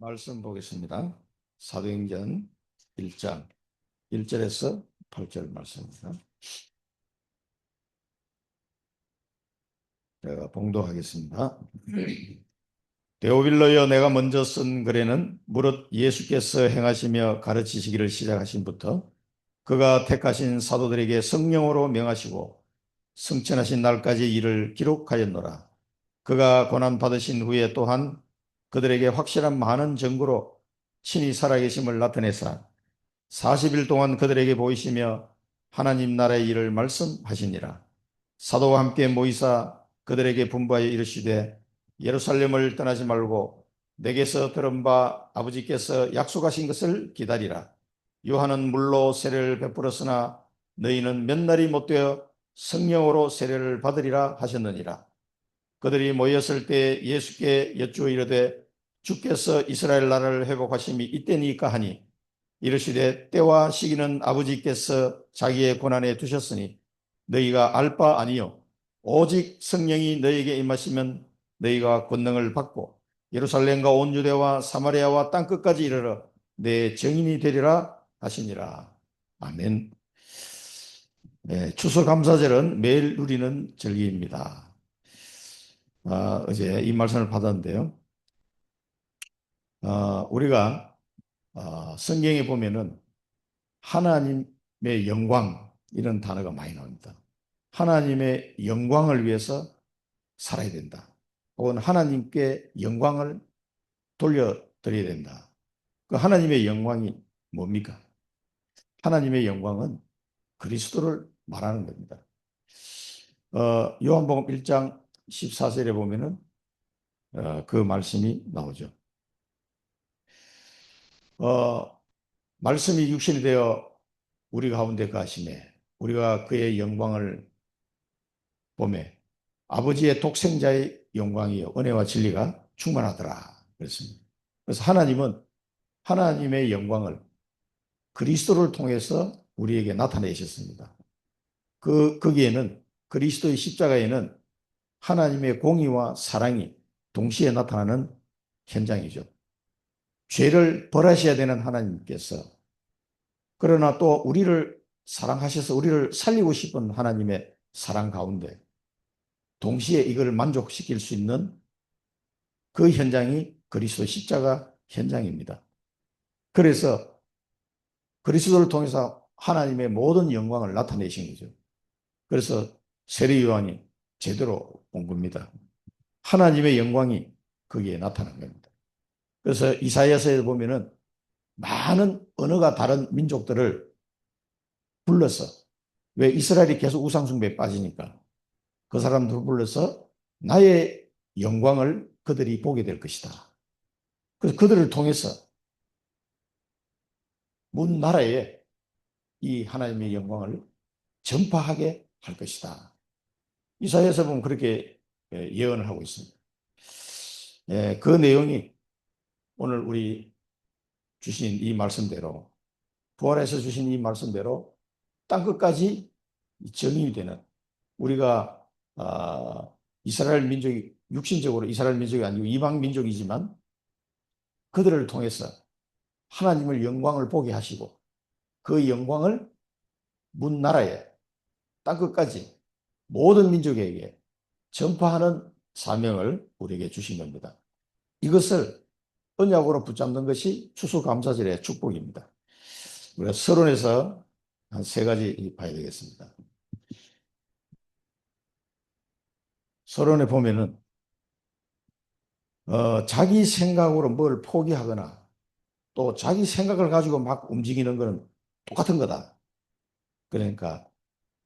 말씀 보겠습니다. 사도행전 1장 1절에서 8절 말씀입니다. 제가 봉독하겠습니다. 데오빌로여, 내가 먼저 쓴 글에는 무릇 예수께서 행하시며 가르치시기를 시작하신부터 그가 택하신 사도들에게 성령으로 명하시고 승천하신 날까지 이를 기록하였노라. 그가 고난받으신 후에 또한 그들에게 확실한 많은 증거로 친히 살아계심을 나타내사 40일 동안 그들에게 보이시며 하나님 나라의 일을 말씀하시니라. 사도와 함께 모이사 그들에게 분부하여 이르시되 예루살렘을 떠나지 말고 내게서 들은 바 아버지께서 약속하신 것을 기다리라. 요한은 물로 세례를 베풀었으나 너희는 몇 날이 못되어 성령으로 세례를 받으리라 하셨느니라. 그들이 모였을 때 예수께 여쭈어 이르되 주께서 이스라엘 나라를 회복하심이 이때니까 하니 이르시되 때와 시기는 아버지께서 자기의 권한에 두셨으니 너희가 알 바 아니요 오직 성령이 너희에게 임하시면 너희가 권능을 받고 예루살렘과 온 유대와 사마리아와 땅끝까지 이르러 내 증인이 되리라 하시니라. 아멘. 네, 추수감사절은 매일 누리는 절기입니다. 어제 이 말씀을 받았는데요. 우리가 성경에 보면은 하나님의 영광 이런 단어가 많이 나옵니다. 하나님의 영광을 위해서 살아야 된다. 혹은 하나님께 영광을 돌려드려야 된다. 그 하나님의 영광이 뭡니까? 하나님의 영광은 그리스도를 말하는 겁니다. 요한복음 1장 14절에 보면은 그 말씀이 나오죠. 말씀이 육신이 되어 우리 가운데 가시매 우리가 그의 영광을 보매 아버지의 독생자의 영광이요 은혜와 진리가 충만하더라 그랬습니다. 그래서 하나님은 하나님의 영광을 그리스도를 통해서 우리에게 나타내셨습니다. 거기에는 그리스도의 십자가에는 하나님의 공의와 사랑이 동시에 나타나는 현장이죠. 죄를 벌하셔야 되는 하나님께서 그러나 또 우리를 사랑하셔서 우리를 살리고 싶은 하나님의 사랑 가운데 동시에 이걸 만족시킬 수 있는 그 현장이 그리스도 십자가 현장입니다. 그래서 그리스도를 통해서 하나님의 모든 영광을 나타내신 거죠. 그래서 세례 요한이 제대로 본 겁니다. 하나님의 영광이 거기에 나타난 겁니다. 그래서 이사야서에 보면은 많은 언어가 다른 민족들을 불러서 왜 이스라엘이 계속 우상숭배에 빠지니까 그 사람들을 불러서 나의 영광을 그들이 보게 될 것이다. 그래서 그들을 통해서 문 나라에 이 하나님의 영광을 전파하게 할 것이다. 이사야서 보면 그렇게 예언을 하고 있습니다. 그 내용이 오늘 우리 주신 이 말씀대로 부활해서 주신 이 말씀대로 땅끝까지 정의이 되는 우리가 이스라엘 민족이 육신적으로 이스라엘 민족이 아니고 이방 민족이지만 그들을 통해서 하나님을 영광을 보게 하시고 그 영광을 문 나라에 땅끝까지 모든 민족에게 전파하는 사명을 우리에게 주신 겁니다. 이것을 언약으로 붙잡는 것이 추수감사절의 축복입니다. 우리가 서론에서 한 세 가지 봐야 되겠습니다. 서론에 보면은 자기 생각으로 뭘 포기하거나 또 자기 생각을 가지고 막 움직이는 것은 똑같은 거다. 그러니까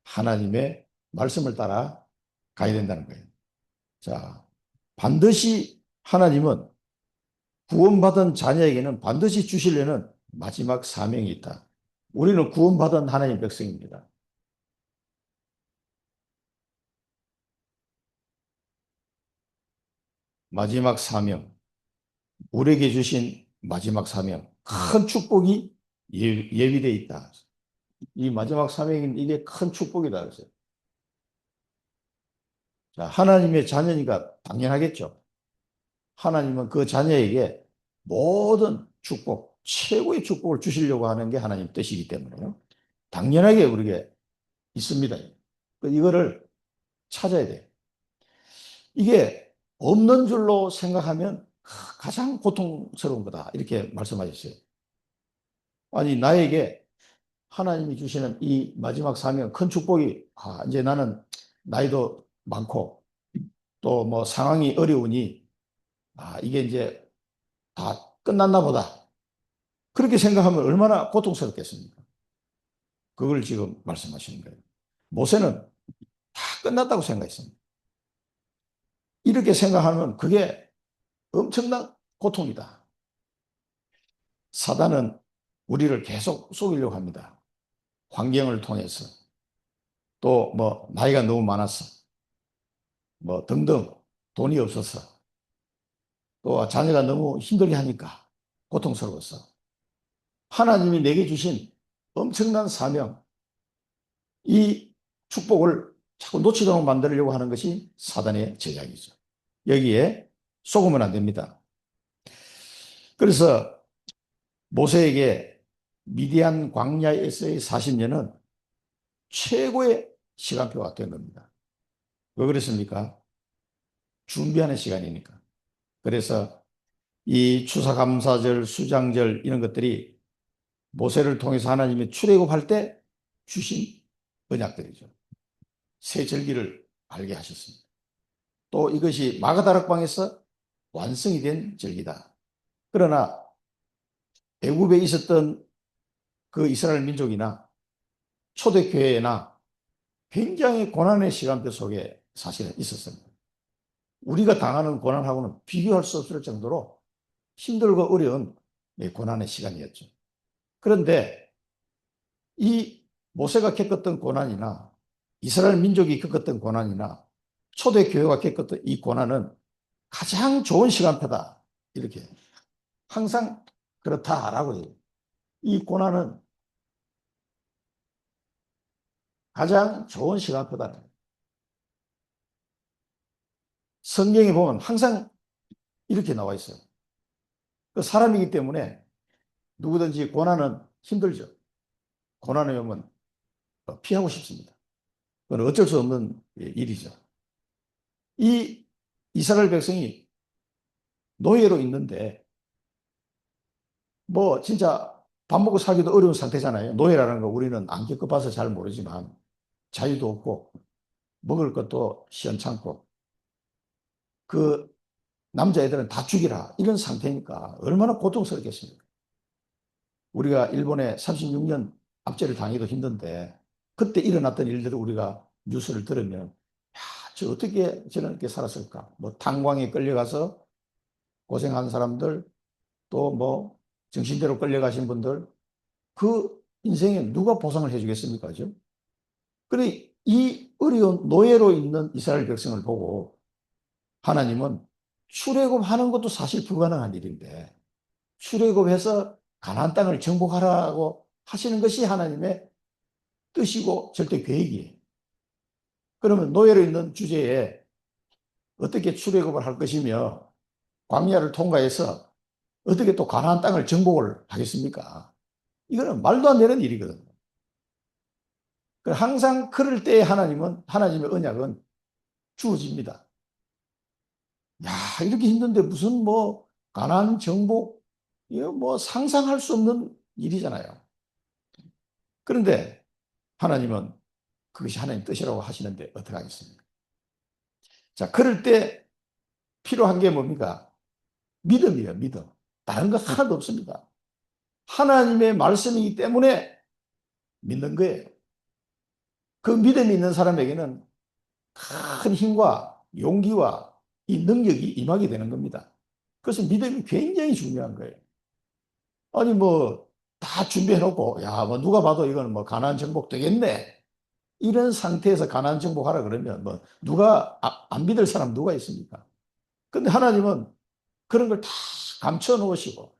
하나님의 말씀을 따라 가야 된다는 거예요. 자, 반드시 하나님은 구원받은 자녀에게는 반드시 주시려는 마지막 사명이 있다. 우리는 구원받은 하나님의 백성입니다. 마지막 사명, 우리에게 주신 마지막 사명, 큰 축복이 예비되어 있다. 이 마지막 사명인 이게 큰 축복이다. 그랬어요. 자, 하나님의 자녀니까 당연하겠죠. 하나님은 그 자녀에게 모든 축복, 최고의 축복을 주시려고 하는 게 하나님 뜻이기 때문에요. 당연하게 우리에게 있습니다. 이거를 찾아야 돼요. 이게 없는 줄로 생각하면 가장 고통스러운 거다. 이렇게 말씀하셨어요. 아니, 나에게 하나님이 주시는 이 마지막 사명, 큰 축복이, 이제 나는 나이도 많고, 또 뭐 상황이 어려우니, 이게 이제 다 끝났나 보다. 그렇게 생각하면 얼마나 고통스럽겠습니까? 그걸 지금 말씀하시는 거예요. 모세는 다 끝났다고 생각했습니다. 이렇게 생각하면 그게 엄청난 고통이다. 사단은 우리를 계속 속이려고 합니다. 환경을 통해서. 또 뭐 나이가 너무 많았어. 뭐 등등 돈이 없어서. 또 자녀가 너무 힘들게 하니까 고통스러웠어. 하나님이 내게 주신 엄청난 사명, 이 축복을 자꾸 놓치도록 만들려고 하는 것이 사단의 제작이죠. 여기에 속으면 안 됩니다. 그래서 모세에게 미디안 광야에서의 40년은 최고의 시간표가 된 겁니다. 왜 그랬습니까? 준비하는 시간이니까. 그래서 이 추사감사절, 수장절 이런 것들이 모세를 통해서 하나님이 출애굽할 때 주신 언약들이죠. 새 절기를 알게 하셨습니다. 또 이것이 마가다락방에서 완성이 된 절기다. 그러나 애굽에 있었던 그 이스라엘 민족이나 초대교회나 굉장히 고난의 시간표 속에 사실은 있었습니다. 우리가 당하는 고난하고는 비교할 수 없을 정도로 힘들고 어려운 고난의 시간이었죠. 그런데 이 모세가 겪었던 고난이나 이스라엘 민족이 겪었던 고난이나 초대교회가 겪었던 이 고난은 가장 좋은 시간표다. 이렇게 항상 그렇다라고 해요. 이 고난은 가장 좋은 시간표다. 성경에 보면 항상 이렇게 나와 있어요. 그 사람이기 때문에 누구든지 고난은 힘들죠. 고난이 오면 피하고 싶습니다. 그건 어쩔 수 없는 일이죠. 이 이스라엘 백성이 노예로 있는데 뭐 진짜 밥 먹고 살기도 어려운 상태잖아요. 노예라는 거 우리는 안 겪어봐서 잘 모르지만 자유도 없고 먹을 것도 시원찮고 그 남자애들은 다 죽이라 이런 상태니까 얼마나 고통스럽겠습니까? 우리가 일본에 36년 압제를 당해도 힘든데 그때 일어났던 일들을 우리가 뉴스를 들으면 야, 저 어떻게 저렇게 살았을까? 뭐 탄광에 끌려가서 고생한 사람들 또 뭐 정신대로 끌려가신 분들 그 인생에 누가 보상을 해주겠습니까? 그죠? 그래 이 어려운 노예로 있는 이스라엘 백성을 보고 하나님은 출애굽하는 것도 사실 불가능한 일인데 출애굽해서 가나안 땅을 정복하라고 하시는 것이 하나님의 뜻이고 절대 계획이에요. 그러면 노예로 있는 주제에 어떻게 출애굽을 할 것이며 광야를 통과해서 어떻게 또 가나안 땅을 정복을 하겠습니까? 이거는 말도 안 되는 일이거든요. 항상 그럴 때 하나님의 언약은 주어집니다. 야, 이렇게 힘든데 무슨 뭐 가나안 정복 이거 뭐 상상할 수 없는 일이잖아요. 그런데 하나님은 그것이 하나님 뜻이라고 하시는데 어떻게 하겠습니까? 자, 그럴 때 필요한 게 뭡니까? 믿음이에요, 믿음. 다른 거 하나도 없습니다. 하나님의 말씀이기 때문에 믿는 거예요. 그 믿음이 있는 사람에게는 큰 힘과 용기와 이 능력이 임하게 되는 겁니다. 그래서 믿음이 굉장히 중요한 거예요. 아니 뭐 다 준비해놓고 야 뭐 누가 봐도 이거는 뭐 가나안 정복 되겠네. 이런 상태에서 가나안 정복하라 그러면 뭐 누가 안 믿을 사람 누가 있습니까? 근데 하나님은 그런 걸 다 감춰 놓으시고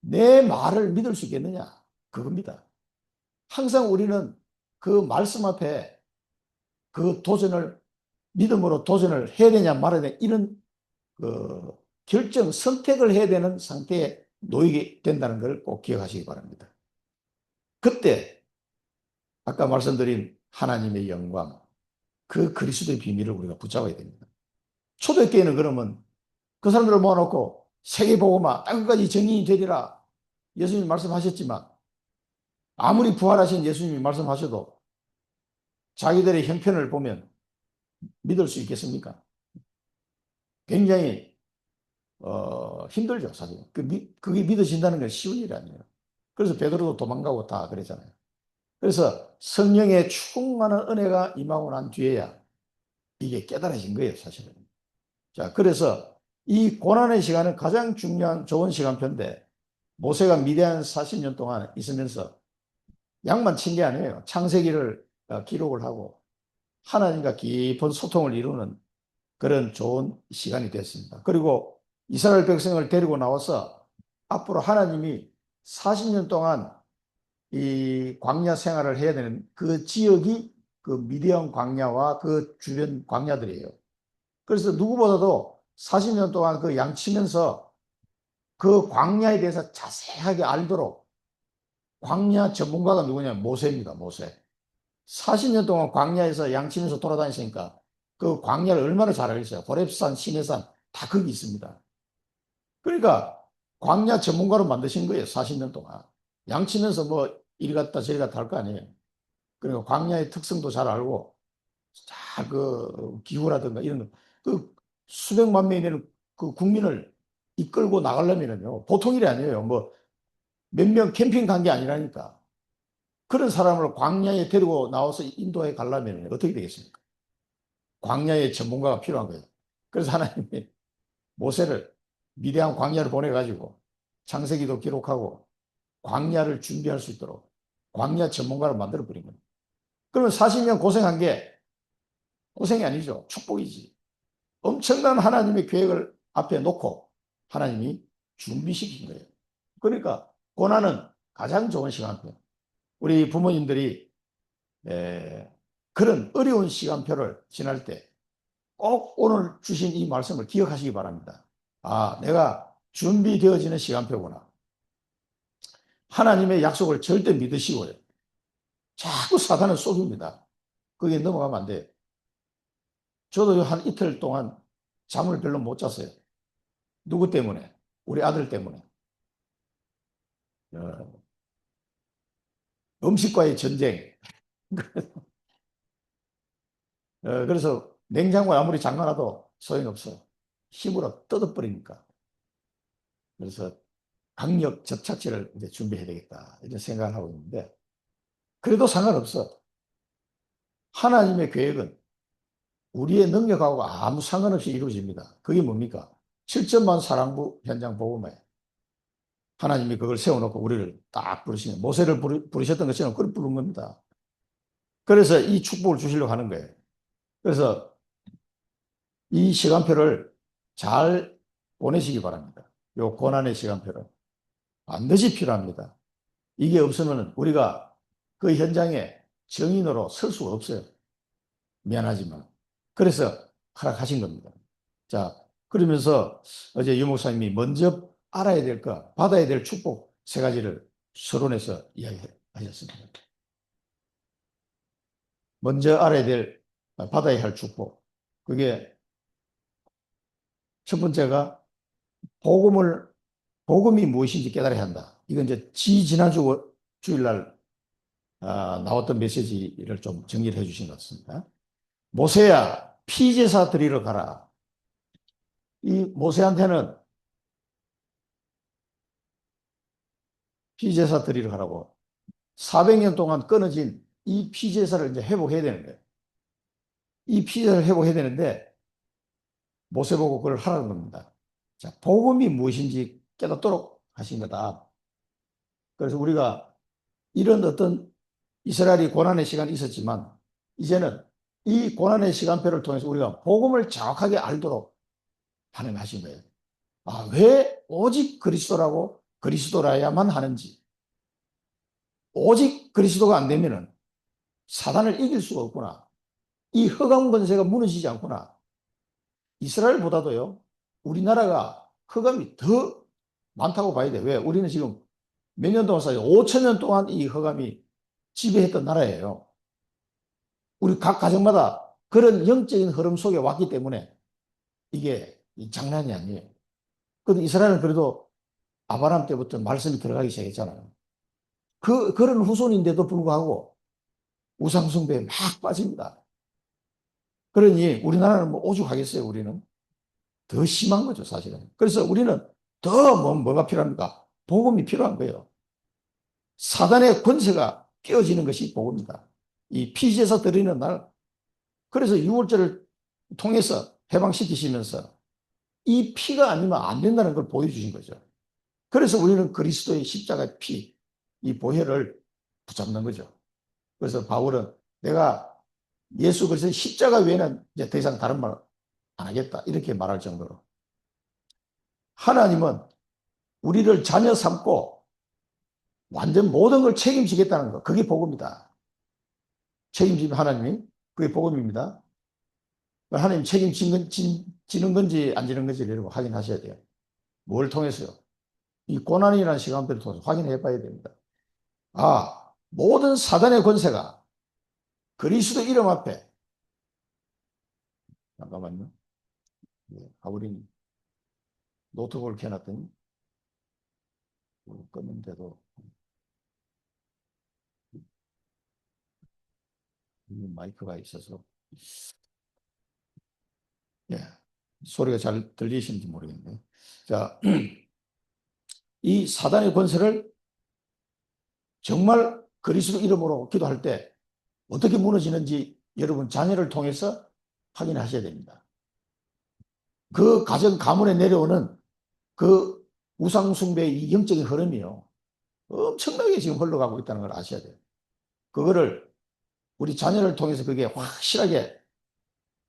내 말을 믿을 수 있겠느냐? 그겁니다. 항상 우리는 그 말씀 앞에 그 도전을 믿음으로 도전을 해야 되냐 말아야 되냐 이런 그 선택을 해야 되는 상태에 놓이게 된다는 걸 꼭 기억하시기 바랍니다. 그때 아까 말씀드린 하나님의 영광, 그 그리스도의 비밀을 우리가 붙잡아야 됩니다. 초대교회는 그러면 그 사람들을 모아놓고 세계복음화 땅끝까지 정의인이 되리라 예수님이 말씀하셨지만 아무리 부활하신 예수님이 말씀하셔도 자기들의 형편을 보면 믿을 수 있겠습니까? 굉장히 힘들죠, 사실. 그게 믿어진다는 건 쉬운 일이 아니에요. 그래서 베드로도 도망가고 다 그랬잖아요. 그래서 성령의 충만한 은혜가 임하고 난 뒤에야 이게 깨달아진 거예요, 사실은. 자, 그래서 이 고난의 시간은 가장 중요한 좋은 시간표인데 모세가 미디안 40년 동안 있으면서 양만 친 게 아니에요. 창세기를 기록을 하고 하나님과 깊은 소통을 이루는 그런 좋은 시간이 됐습니다. 그리고 이스라엘 백성을 데리고 나와서 앞으로 하나님이 40년 동안 이 광야 생활을 해야 되는 그 지역이 그 미디안 광야와 그 주변 광야들이에요. 그래서 누구보다도 40년 동안 그 양치면서 그 광야에 대해서 자세하게 알도록 광야 전문가가 누구냐면 모세입니다. 모세. 40년 동안 광야에서 양치면서 돌아다니시니까 그 광야를 얼마나 잘 알겠어요. 호렙산, 시내산 다 거기 있습니다. 그러니까 광야 전문가로 만드신 거예요. 40년 동안. 양치면서 뭐 이리 갔다 저리 갔다 할 거 아니에요. 그러니까 광야의 특성도 잘 알고 자, 그 기후라든가 이런 그 수백만 명이 되는 그 국민을 이끌고 나가려면요. 보통 일이 아니에요. 뭐 몇 명 캠핑 간 게 아니라니까. 그런 사람을 광야에 데리고 나와서 인도에 가려면 어떻게 되겠습니까? 광야의 전문가가 필요한 거예요. 그래서 하나님이 모세를 미대한 광야를 보내가지고 창세기도 기록하고 광야를 준비할 수 있도록 광야 전문가를 만들어 버린 거예요. 그러면 40년 고생한 게 고생이 아니죠. 축복이지. 엄청난 하나님의 계획을 앞에 놓고 하나님이 준비시킨 거예요. 그러니까 고난은 가장 좋은 시간표. 우리 부모님들이 그런 어려운 시간표를 지날 때 꼭 오늘 주신 이 말씀을 기억하시기 바랍니다. 아, 내가 준비되어지는 시간표구나. 하나님의 약속을 절대 믿으시고요. 자꾸 사단은 속입니다. 거기에 넘어가면 안 돼요. 저도 한 이틀 동안 잠을 별로 못 잤어요. 누구 때문에? 우리 아들 때문에. 음식과의 전쟁. 그래서 냉장고에 아무리 잠가놔도 소용없어. 힘으로 뜯어버리니까. 그래서 강력 접착제를 이제 준비해야 되겠다. 이런 생각을 하고 있는데, 그래도 상관없어. 하나님의 계획은 우리의 능력하고 아무 상관없이 이루어집니다. 그게 뭡니까? 7천만 사랑부 현장 복음에 하나님이 그걸 세워놓고 우리를 딱 부르시는, 모세를 부르셨던 것처럼 그걸 부른 겁니다. 그래서 이 축복을 주시려고 하는 거예요. 그래서 이 시간표를 잘 보내시기 바랍니다. 요 고난의 시간표를. 반드시 필요합니다. 이게 없으면 우리가 그 현장에 정인으로 설 수가 없어요. 미안하지만. 그래서 허락하신 겁니다. 자, 그러면서 어제 유 목사님이 먼저 알아야 될 것, 받아야 될 축복 세 가지를 서론에서 이야기하셨습니다. 먼저 알아야 될, 받아야 할 축복. 그게 첫 번째가 복음이 무엇인지 깨달아야 한다. 이건 이제 지난주 주일날 나왔던 메시지를 좀 정리를 해주신 것 같습니다. 모세야, 피제사 드리러 가라. 이 모세한테는 피제사 드리러 가라고 400년 동안 끊어진 이 피제사를 이제 회복해야 되는 거예요. 이 피제사를 회복해야 되는데 모세 보고 그걸 하라는 겁니다. 자, 복음이 무엇인지 깨닫도록 하신 거다. 그래서 우리가 이런 어떤 이스라엘이 고난의 시간이 있었지만 이제는 이 고난의 시간표를 통해서 우리가 복음을 정확하게 알도록 하신 거예요. 아, 왜 오직 그리스도라고 그리스도라야만 하는지, 오직 그리스도가 안 되면은 사단을 이길 수가 없구나. 이 흑암 권세가 무너지지 않구나. 이스라엘보다도요, 우리나라가 흑암이 더 많다고 봐야 돼. 왜? 우리는 지금 몇 년 동안 살아요? 5천 년 동안 이 흑암이 지배했던 나라예요. 우리 각 가정마다 그런 영적인 흐름 속에 왔기 때문에 이게 장난이 아니에요. 근데 이스라엘은 그래도 아브라함 때부터 말씀이 들어가기 시작했잖아요. 그런 후손인데도 불구하고 우상숭배에 막 빠집니다. 그러니 우리나라는 뭐 오죽하겠어요, 우리는. 더 심한 거죠, 사실은. 그래서 우리는 더 뭐가 필요합니까? 복음이 필요한 거예요. 사단의 권세가 깨어지는 것이 복음이다. 이 피제사 드리는 날, 그래서 유월절을 통해서 해방시키시면서 이 피가 아니면 안 된다는 걸 보여주신 거죠. 그래서 우리는 그리스도의 십자가의 피, 이 보혈을 붙잡는 거죠. 그래서 바울은 내가 예수 그리스도의 십자가 외에는 이제 더 이상 다른 말 안 하겠다. 이렇게 말할 정도로. 하나님은 우리를 자녀 삼고 완전 모든 걸 책임지겠다는 거. 그게 복음이다. 책임지면 하나님이 그게 복음입니다. 하나님 책임지는 건지 안 지는 건지 여러분 확인하셔야 돼요. 뭘 통해서요? 이 고난이라는 시간표를 통해서 확인해 봐야 됩니다. 아, 모든 사단의 권세가 그리스도 이름 앞에, 잠깐만요. 아우린 노트북을 켜놨더니 껐는데도 마이크가 있어서 예, 소리가 잘 들리시는지 모르겠네요. 자, 이 사단의 권세를 정말 그리스도 이름으로 기도할 때 어떻게 무너지는지 여러분 자녀를 통해서 확인하셔야 됩니다. 그 가정 가문에 내려오는 그 우상숭배의 이 영적인 흐름이요. 엄청나게 지금 흘러가고 있다는 걸 아셔야 돼요. 그거를 우리 자녀를 통해서 그게 확실하게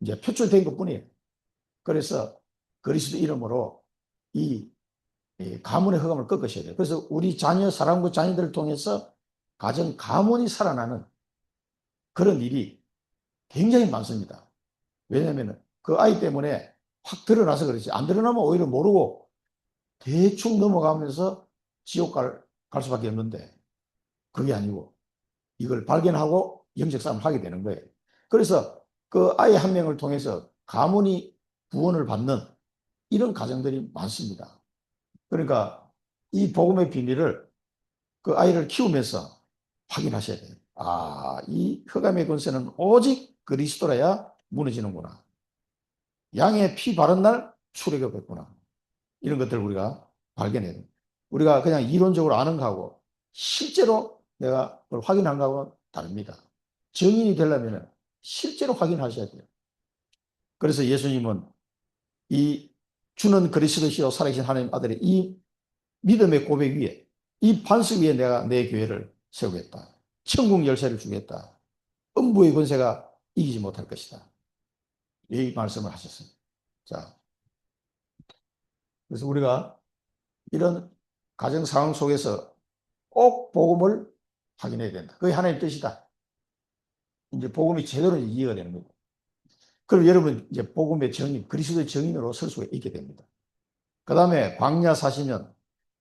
이제 표출된 것 뿐이에요. 그래서 그리스도 이름으로 이 가문의 흑암을 꺾으셔야 돼요. 그래서 우리 자녀, 사랑과 자녀들을 통해서 가정 가문이 살아나는 그런 일이 굉장히 많습니다. 왜냐하면 그 아이 때문에 확 드러나서 그렇지. 안 드러나면 오히려 모르고 대충 넘어가면서 지옥 갈 수밖에 없는데 그게 아니고 이걸 발견하고 영적 싸움을 하게 되는 거예요. 그래서 그 아이 한 명을 통해서 가문이 구원을 받는 이런 가정들이 많습니다. 그러니까 이 복음의 비밀을 그 아이를 키우면서 확인하셔야 돼요. 아, 이 흑암의 권세는 오직 그리스도라야 무너지는구나. 양의 피 바른 날 수레가 겠구나. 이런 것들을 우리가 발견해야 돼요. 우리가 그냥 이론적으로 아는 거하고 실제로 내가 그걸 확인한 거하고는 다릅니다. 증인이 되려면 실제로 확인하셔야 돼요. 그래서 예수님은 이 주는 그리스도시요 살아계신 하나님 아들의 이 믿음의 고백 위에 이 반석 위에 내가 내 교회를 세우겠다. 천국 열쇠를 주겠다. 음부의 권세가 이기지 못할 것이다. 이 말씀을 하셨습니다. 자, 그래서 우리가 이런 가정 상황 속에서 꼭 복음을 확인해야 된다. 그게 하나님의 뜻이다. 이제 복음이 제대로 이해가 되는 거고. 그럼 여러분 이제 복음의 정인, 그리스도의 정인으로 설 수가 있게 됩니다. 그 다음에 광야 40년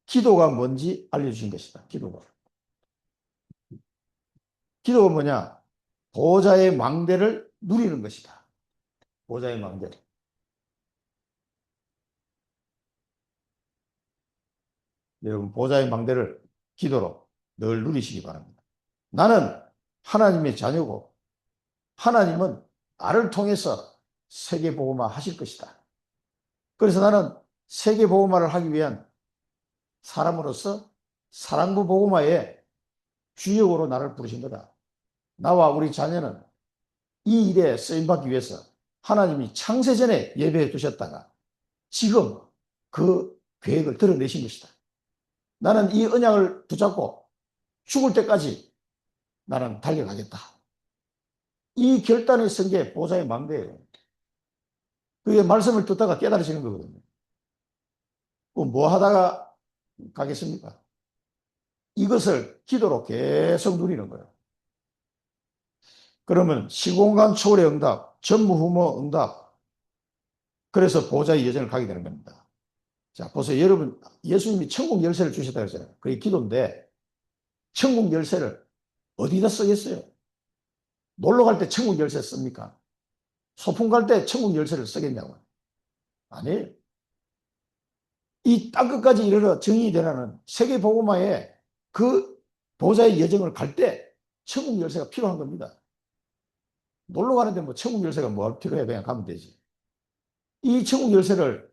기도가 뭔지 알려주신 것이다. 기도가. 기도가 뭐냐? 보좌의 망대를 누리는 것이다. 보좌의 망대. 여러분 보좌의 망대를 기도로 늘 누리시기 바랍니다. 나는 하나님의 자녀고 하나님은 나를 통해서 세계복음화 하실 것이다. 그래서 나는 세계복음화를 하기 위한 사람으로서 사랑부 복음화의 주역으로 나를 부르신 거다. 나와 우리 자녀는 이 일에 쓰임받기 위해서 하나님이 창세전에 예배해 두셨다가 지금 그 계획을 드러내신 것이다. 나는 이 언약을 붙잡고 죽을 때까지 나는 달려가겠다. 이 결단을 쓴 게 보좌의 망대예요. 그게 말씀을 듣다가 깨달으시는 거거든요. 뭐 하다가 가겠습니까? 이것을 기도로 계속 누리는 거예요. 그러면 시공간 초월의 응답, 전무후무 응답. 그래서 보좌의 여정을 가게 되는 겁니다. 자, 보세요. 여러분, 예수님이 천국 열쇠를 주셨다고 했잖아요. 그게 기도인데, 천국 열쇠를 어디다 쓰겠어요? 놀러 갈 때 천국 열쇠 씁니까? 소풍 갈 때 천국 열쇠를 쓰겠냐고. 아니에요. 이 땅끝까지 이르러 정의이 되라는 세계복음화에 그 보좌의 여정을 갈 때 천국 열쇠가 필요한 겁니다. 놀러 가는데 뭐 천국 열쇠가 뭐 필요해? 그냥 가면 되지. 이 천국 열쇠를,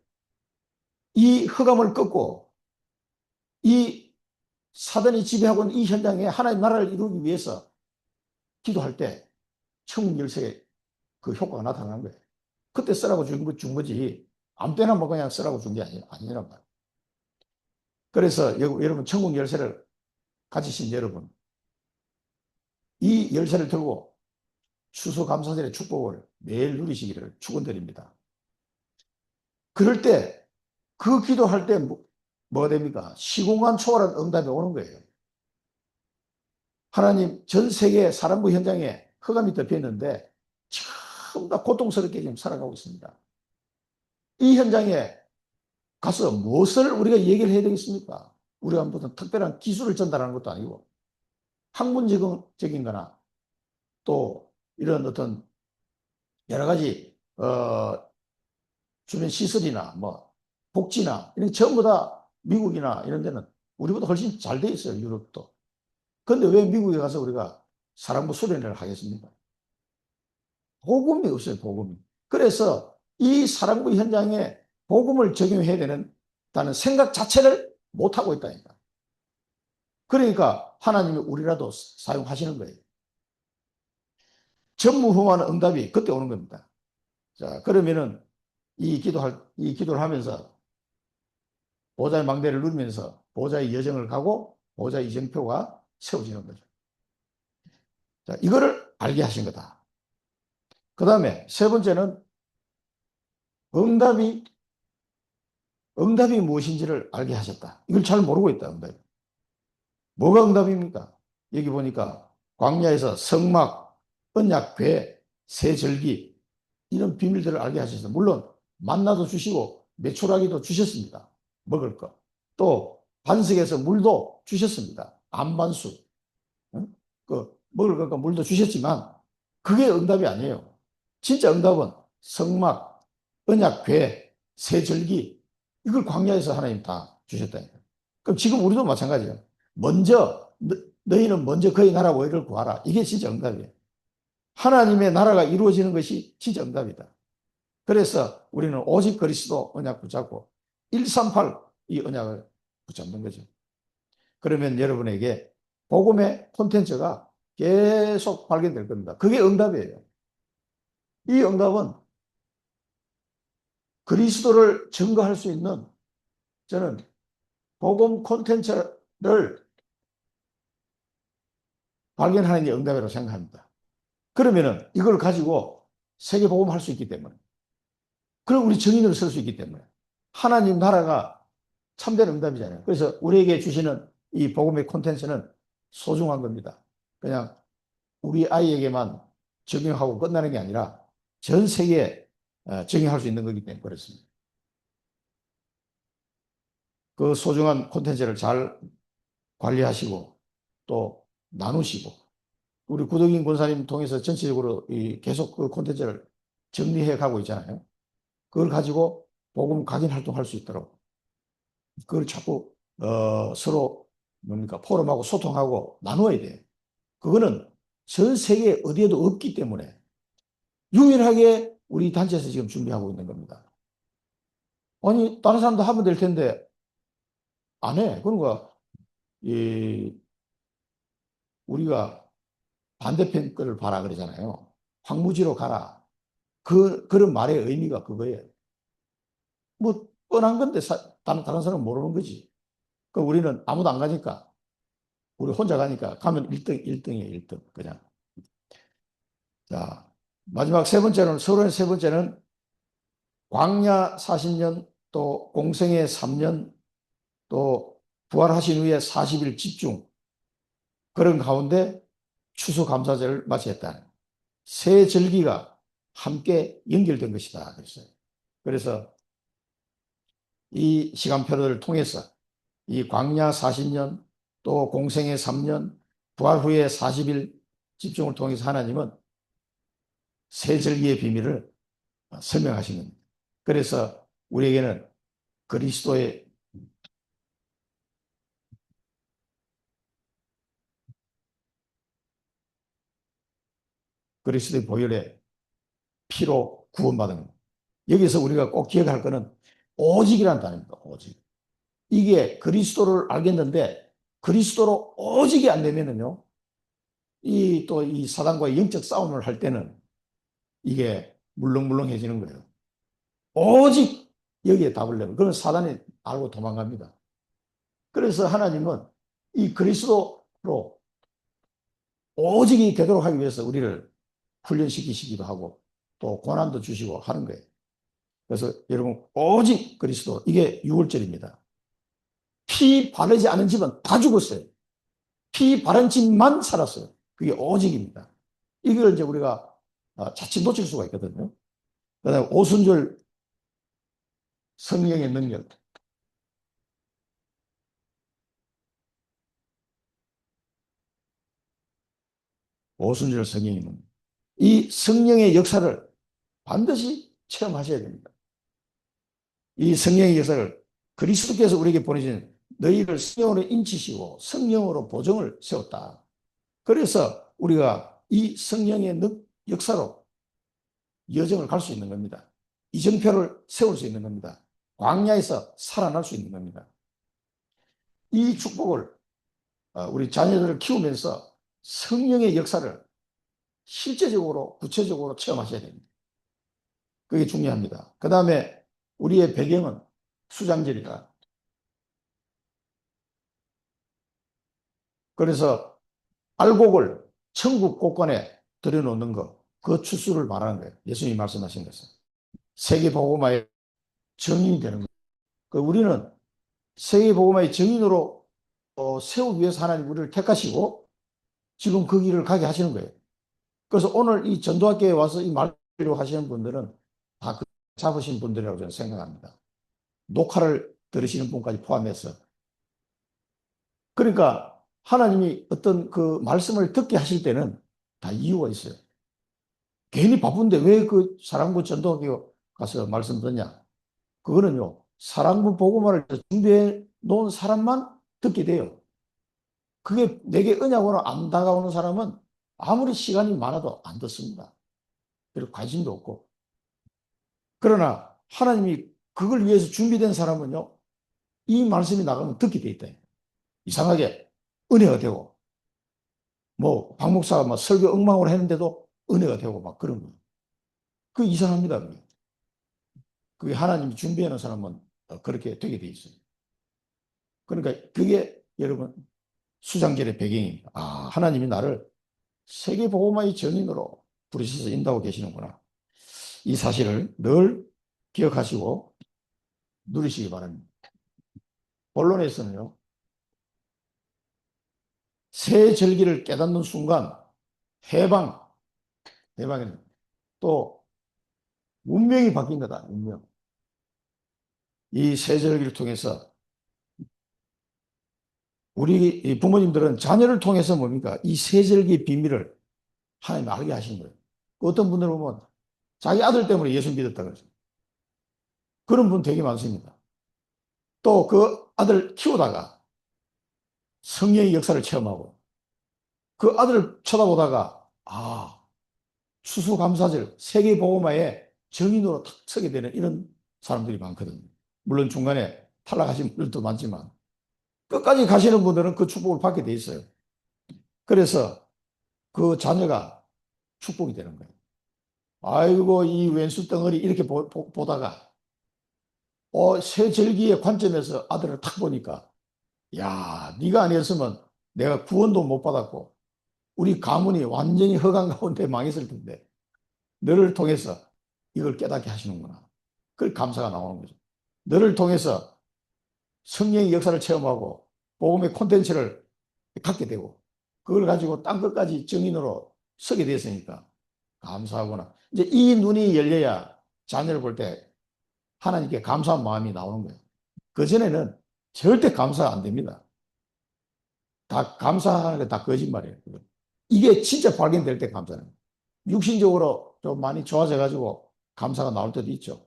이 흑암을 꺾고 이 사단이 지배하고 있는 이 현장에 하나님 나라를 이루기 위해서 기도할 때 천국 열쇠의 그 효과가 나타나는 거예요. 그때 쓰라고 준 거지. 아무 때나 뭐 그냥 쓰라고 준 게 아니란 말이에요. 그래서 여러분, 천국 열쇠를 가지신 여러분, 이 열쇠를 들고 추수감사절의 축복을 매일 누리시기를 축원드립니다. 그럴 때 그 기도할 때 뭐가 됩니까? 시공간 초월한 응답이 오는 거예요. 하나님, 전 세계 사랑부 현장에 흑암이 덮여있는데 전부 다 고통스럽게 지금 살아가고 있습니다. 이 현장에 가서 무엇을 우리가 얘기를 해야 되겠습니까? 우리가 무슨 특별한 기술을 전달하는 것도 아니고 학문적인 거나 또 이런 어떤 여러 가지 주변 시설이나 뭐 복지나 이런 전부 다 미국이나 이런 데는 우리보다 훨씬 잘 돼 있어요. 유럽도. 그런데 왜 미국에 가서 우리가 사랑부 수련회를 하겠습니까? 복음이 없어요. 복음이. 그래서 이 사랑부 현장에 복음을 적용해야 되는다는 생각 자체를 못하고 있다니까. 그러니까 하나님이 우리라도 사용하시는 거예요. 전무후무한 응답이 그때 오는 겁니다. 자, 그러면은 이 기도를 하면서 보좌의 망대를 누리면서 보좌의 여정을 가고 보좌의 이정표가 세워지는 거죠. 자, 이거를 알게 하신 거다. 그 다음에 세 번째는 응답이 무엇인지를 알게 하셨다. 이걸 잘 모르고 있다. 응답이. 뭐가 응답입니까? 여기 보니까 광야에서 성막, 언약, 궤, 새절기 이런 비밀들을 알게 하셨습니다. 물론 만나도 주시고 메추라기도 주셨습니다. 먹을 거. 또 반석에서 물도 주셨습니다. 안반수. 응? 그 먹을 것과 물도 주셨지만 그게 응답이 아니에요. 진짜 응답은 성막, 언약, 궤, 새절기 이걸 광야에서 하나님 다 주셨다니까. 그럼 지금 우리도 마찬가지예요. 먼저 너희는 먼저 그의 나라와 의를 구하라. 이게 진짜 응답이에요. 하나님의 나라가 이루어지는 것이 진짜 응답이다. 그래서 우리는 오직 그리스도 언약 붙잡고 138 이 언약을 붙잡는 거죠. 그러면 여러분에게 복음의 콘텐츠가 계속 발견될 겁니다. 그게 응답이에요. 이 응답은 그리스도를 증거할 수 있는 저는 복음 콘텐츠를 발견하는 게 응답이라고 생각합니다. 그러면은 이걸 가지고 세계 복음할 수 있기 때문에 그럼 우리 증인으로 설 수 있기 때문에 하나님 나라가 참된 응답이잖아요. 그래서 우리에게 주시는 이 복음의 콘텐츠는 소중한 겁니다. 그냥 우리 아이에게만 적용하고 끝나는 게 아니라 전 세계에 적용할 수 있는 거기 때문에 그렇습니다. 그 소중한 콘텐츠를 잘 관리하시고 또 나누시고 우리 구덕인 권사님 통해서 전체적으로 계속 그 콘텐츠를 정리해 가고 있잖아요. 그걸 가지고 복음 각인 활동할 수 있도록 그걸 자꾸 서로 뭡니까 포럼하고 소통하고 나누어야 돼요. 그거는 전 세계 어디에도 없기 때문에 유일하게 우리 단체에서 지금 준비하고 있는 겁니다. 아니 다른 사람도 하면 될 텐데 안 해. 그러니까 우리가 반대편 거를 봐라 그러잖아요. 황무지로 가라. 그런 말의 의미가 그거예요. 뭐 뻔한 건데 다른 사람은 모르는 거지. 그 우리는 아무도 안 가니까 우리 혼자 가니까 가면 1등이에요. 1등 그냥. 자, 마지막 세 번째는 서론의 세 번째는 광야 40년 또 공생애 3년 또 부활하신 후에 40일 집중 그런 가운데 추수감사절을 맞이했다. 세 절기가 함께 연결된 것이다. 그랬어요. 그래서 이 시간표를 통해서 이 광야 40년 또 공생애 3년 부활 후에 40일 집중을 통해서 하나님은 세절기의 비밀을 설명하신 겁니다. 그래서 우리에게는 그리스도의 보혈의 피로 구원받은 겁니다. 여기서 우리가 꼭 기억할 것은 오직이라는 단어입니다. 오직. 이게 그리스도를 알겠는데 그리스도로 오직이 안 되면은요, 이 사단과의 영적 싸움을 할 때는 이게 물렁물렁해지는 거예요. 오직 여기에 답을 내면 그건 사단이 알고 도망갑니다. 그래서 하나님은 이 그리스도로 오직이 되도록 하기 위해서 우리를 훈련시키시기도 하고 또 고난도 주시고 하는 거예요. 그래서 여러분, 오직 그리스도, 이게 6월절입니다. 피 바르지 않은 집은 다 죽었어요. 피 바른 집만 살았어요. 그게 오직입니다. 이걸 이제 우리가 자칫 놓칠 수가 있거든요. 그다음에 오순절 성령의 능력. 오순절 성령의 능력. 이 성령의 역사를 반드시 체험하셔야 됩니다. 이 성령의 역사를 그리스도께서 우리에게 보내신 너희를 성령으로 인치시고 성령으로 보정을 세웠다. 그래서 우리가 이 성령의 역사로 여정을 갈 수 있는 겁니다. 이정표를 세울 수 있는 겁니다. 광야에서 살아날 수 있는 겁니다. 이 축복을 우리 자녀들을 키우면서 성령의 역사를 실제적으로 구체적으로 체험하셔야 됩니다. 그게 중요합니다. 그 다음에 우리의 배경은 수장절이다. 그래서 알곡을 천국 곳간에 들여놓는 것, 그 추수를 말하는 거예요. 예수님이 말씀하신 것은. 세계복음화의 정인이 되는 거예요. 우리는 세계복음화의 정인으로 세우기 위해서 하나님 우리를 택하시고 지금 그 길을 가게 하시는 거예요. 그래서 오늘 이 전도학교에 와서 이 말로 하시는 분들은 다 그 잡으신 분들이라고 저는 생각합니다. 녹화를 들으시는 분까지 포함해서. 그러니까 하나님이 어떤 그 말씀을 듣게 하실 때는 다 이유가 있어요. 괜히 바쁜데 왜 그 사랑부 전도학교 가서 말씀 듣냐? 그거는요, 사랑부 복음화를 준비해 놓은 사람만 듣게 돼요. 그게 내게 언약으로 안 다가오는 사람은 아무리 시간이 많아도 안 듣습니다. 그리고 관심도 없고. 그러나 하나님이 그걸 위해서 준비된 사람은요, 이 말씀이 나가면 듣게 돼 있다. 이상하게 은혜가 되고, 뭐, 박 목사가 막 설교 엉망으로 했는데도 은혜가 되고 막 그런 거예요. 그 이상합니다. 그게 하나님이 준비해 놓은 사람은 그렇게 되게 돼 있어요. 그러니까 그게 여러분 수장절의 배경입니다. 아, 하나님이 나를 세계복음화의 전인으로 부르셔서 인도하고 계시는구나. 이 사실을 늘 기억하시고 누리시기 바랍니다. 본론에서는요, 새 절기를 깨닫는 순간 해방에는 또 운명이 바뀐 거다. 운명. 이 새 절기를 통해서 우리 부모님들은 자녀를 통해서 뭡니까? 이 새 절기의 비밀을 하나님 알게 하신 거예요. 어떤 분들은 보면 자기 아들 때문에 예수 믿었다 그러죠. 그런 분 되게 많습니다. 또 그 아들 키우다가 성령의 역사를 체험하고 그 아들을 쳐다보다가 추수감사절 세계복음화의 정인으로 탁 서게 되는 이런 사람들이 많거든요. 물론 중간에 탈락하신 분들도 많지만 끝까지 가시는 분들은 그 축복을 받게 돼 있어요. 그래서 그 자녀가 축복이 되는 거예요. 아이고 이 왼수 덩어리 이렇게 보다가 새 절기의 관점에서 아들을 탁 보니까 야, 네가 아니었으면 내가 구원도 못 받았고 우리 가문이 완전히 허강 가운데 망했을 텐데 너를 통해서 이걸 깨닫게 하시는구나. 그 감사가 나오는 거죠. 너를 통해서 성령의 역사를 체험하고 복음의 콘텐츠를 갖게 되고 그걸 가지고 땅 끝까지 증인으로 서게 됐으니까 감사하구나. 이제 이 눈이 열려야 자녀를 볼 때 하나님께 감사한 마음이 나오는 거예요. 그전에는 절대 감사 안 됩니다. 다 감사하는 게 다 거짓말이에요. 이게 진짜 발견될 때 감사는. 육신적으로 좀 많이 좋아져가지고 감사가 나올 때도 있죠.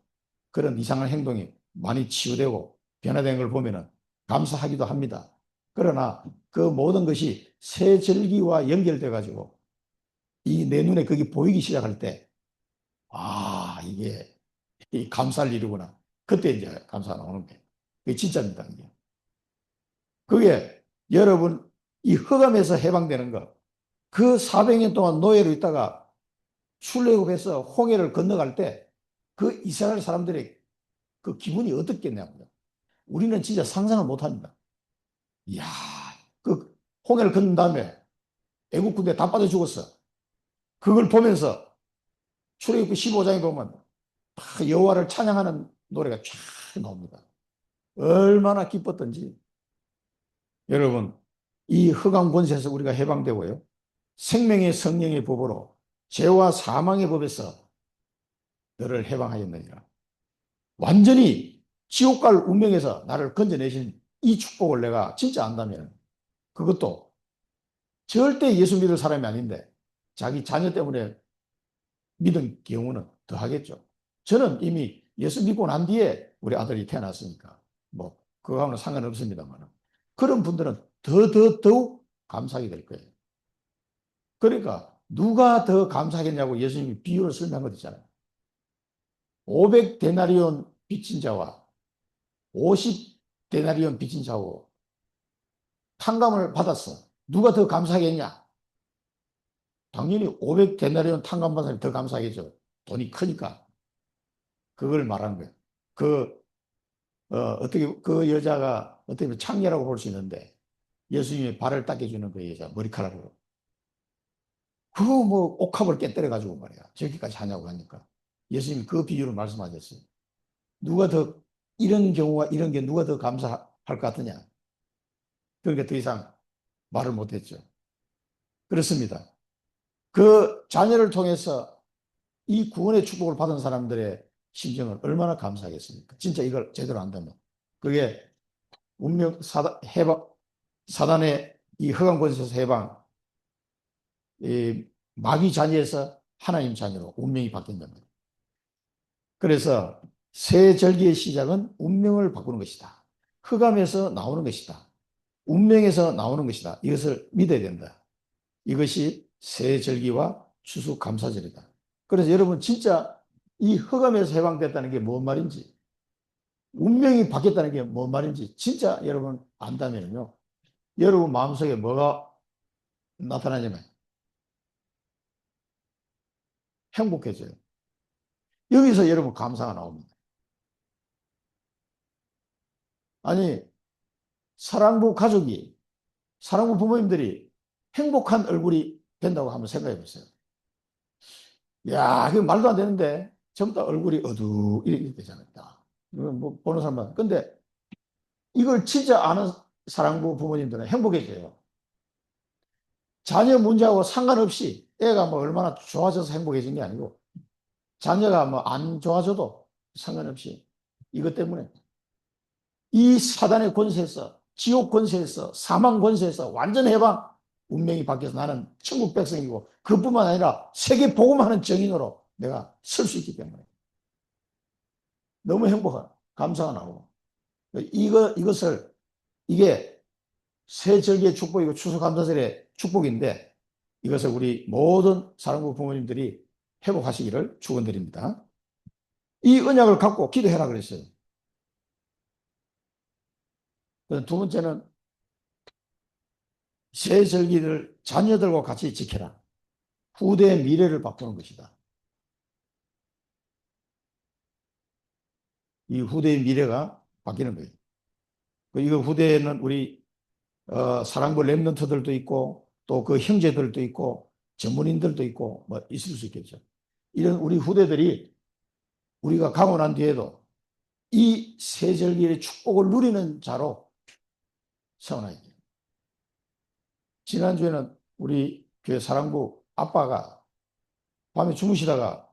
그런 이상한 행동이 많이 치유되고 변화된 걸 보면은 감사하기도 합니다. 그러나 그 모든 것이 새 절기와 연결돼가지고 이 내 눈에 그게 보이기 시작할 때, 아, 이게 이 감사할 일이구나. 그때 이제 감사가 나오는 거예요. 그게 진짜입니다. 이게. 그게 여러분 이 흑암에서 해방되는 거, 그 400년 동안 노예로 있다가 출애굽해서 홍해를 건너갈 때 그 이스라엘 사람들의 그 기분이 어떻겠냐고요. 우리는 진짜 상상을 못합니다. 이야, 그 홍해를 건넌 다음에 애국 군대 다 빠져 죽었어. 그걸 보면서 출애굽기 15장에 보면 여호와를 찬양하는 노래가 쫙 나옵니다. 얼마나 기뻤던지. 여러분, 이 흑암 권세에서 우리가 해방되고요. 생명의 성령의 법으로 죄와 사망의 법에서 너를 해방하였느니라. 완전히 지옥 갈 운명에서 나를 건져내신 이 축복을 내가 진짜 안다면 그것도 절대 예수 믿을 사람이 아닌데 자기 자녀 때문에 믿은 경우는 더 하겠죠. 저는 이미 예수 믿고 난 뒤에 우리 아들이 태어났으니까 뭐 그거하고는 상관없습니다만 그런 분들은 더욱 감사하게 될 거예요. 그러니까 누가 더 감사하겠냐고 예수님이 비유를 설명한 것 있잖아요. 500데나리온 빚진 자와 50데나리온 빚진 자고 탕감을 받았어. 누가 더 감사하겠냐? 당연히 500데나리온 탕감 받은 사람이 더 감사하겠죠. 돈이 크니까. 그걸 말하는 거예요. 어떻게, 그 여자가 어떻게 보면 창녀라고 볼 수 있는데 예수님이 발을 닦여주는 그 여자, 머리카락으로. 그거 뭐 옥합을 깨뜨려가지고 말이야. 저기까지 하냐고 하니까. 예수님이 그 비유를 말씀하셨어요. 누가 더, 이런 경우가 이런 게 누가 더 감사할 것 같으냐? 그러니까 더 이상 말을 못했죠. 그렇습니다. 그 자녀를 통해서 이 구원의 축복을 받은 사람들의 심정은 얼마나 감사하겠습니까? 진짜 이걸 제대로 안다면. 그게 해방, 사단의 이 허강 권세에서 해방, 이 마귀 자녀에서 하나님 자녀로 운명이 바뀐다는 거예요. 그래서 새 절기의 시작은 운명을 바꾸는 것이다. 흑암에서 나오는 것이다. 운명에서 나오는 것이다. 이것을 믿어야 된다. 이것이 새 절기와 추수감사절이다. 그래서 여러분 진짜 이 흑암에서 해방됐다는 게 뭔 말인지, 운명이 바뀌었다는 게 뭔 말인지 진짜 여러분 안다면요. 여러분 마음속에 뭐가 나타나냐면 행복해져요. 여기서 여러분 감사가 나옵니다. 아니, 사랑부 가족이, 사랑부 부모님들이 행복한 얼굴이 된다고 한번 생각해 보세요. 야, 그 말도 안 되는데 전부 다 얼굴이 이렇게 되잖아요. 뭐 보는 사람마다. 근데 이걸 진짜 아는 사랑부 부모님들은 행복해져요. 자녀 문제하고 상관없이 애가 뭐 얼마나 좋아져서 행복해진 게 아니고 자녀가 뭐 안 좋아져도 상관없이 이것 때문에 이 사단의 권세에서 지옥 권세에서 사망 권세에서 완전 해방 운명이 바뀌어서 나는 천국 백성이고 그뿐만 아니라 세계 복음하는 증인으로 내가 설 수 있기 때문에 너무 행복한 감사가 나오고 이것을 이게 새 절기의 축복이고 추수감사절의 축복인데 이것을 우리 모든 사랑부 부모님들이 회복하시기를 축원드립니다. 이 언약을 갖고 기도해라 그랬어요. 두 번째는 새 절기를 자녀들과 같이 지켜라. 후대의 미래를 바꾸는 것이다. 이 후대의 미래가 바뀌는 거예요. 이거 후대에는 우리 사랑부 랩런트들도 있고 또 그 형제들도 있고 전문인들도 있고 뭐 있을 수 있겠죠. 이런 우리 후대들이 우리가 가고 난 뒤에도 이 세절기의 축복을 누리는 자로 세워놔야 돼요. 지난주에는 우리 교회 사랑부 아빠가 밤에 주무시다가